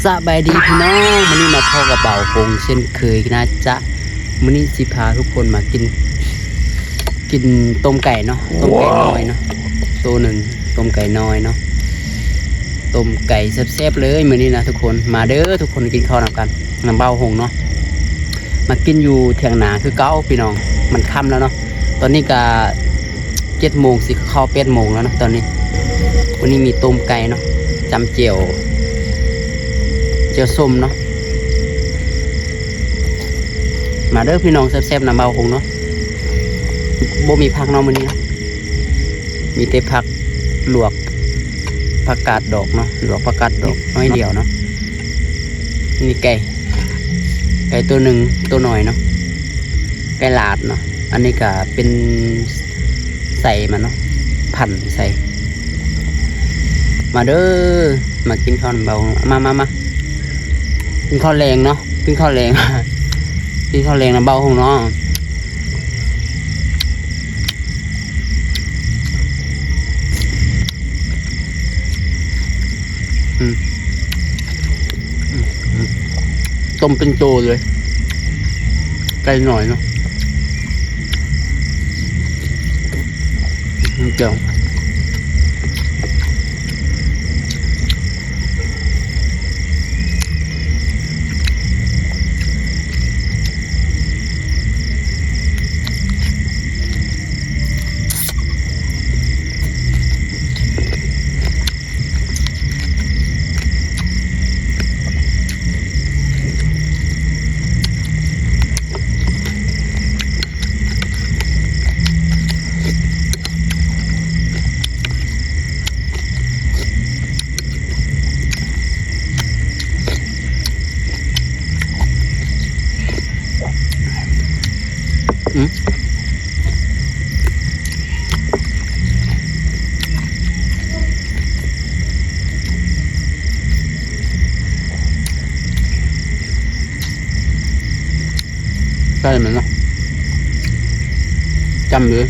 สบายดีพี่น้องวันนี้มาพ่อกับเบาคงเช่นเคยนะจ๊ะวันนี้สิพาทุกคนมากินต้มไก่เนาะต้มไก่น้อยเนาะตัวหนึ่งต้มไก่น้อยเนาะต้มไก่แซ่บๆเลยมื้อนี้นะทุกคนมาเด้อทุกคนกินข้าวนำกันน้ำเบาหงเนาะมากินอยู่เถียงนาคือเก้าพี่น้องมันค่ำแล้วเนาะตอนนี้ก็7 โมงสิเข้า8 โมงแล้วเนาะตอนนี้วันนี้มีต้มไก่เนาะจำเจียวส้มเนาะมาเด้อพี่น้องแซ่บๆน้ำเบาคงเนาะบ่มีผักเนาะมื้อนี้มีแต่ผักลวกผักกาดดอกเนาะลวกผักกาดดอกน้อยเดียวเนาะนี่ไก่ตัวหนึ่งตัวหน่อยเนาะไก่ลาดเนาะอันนี้ก็เป็นใส่มันเนาะพันใส่มาเด้อมากินข้าวน้ำเบามากินข้าวแรงเนาะกินข้าวแรง กินข้าวแรงน้ำเบาของน้องต้มเป็นโตเลยไก่หน่อยเนาะเจียวใช่ไหมเนาะจำเลย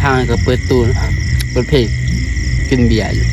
ข้างๆก็เปิดตู้เนาะเปิดเพลงกินเบียร์อยู่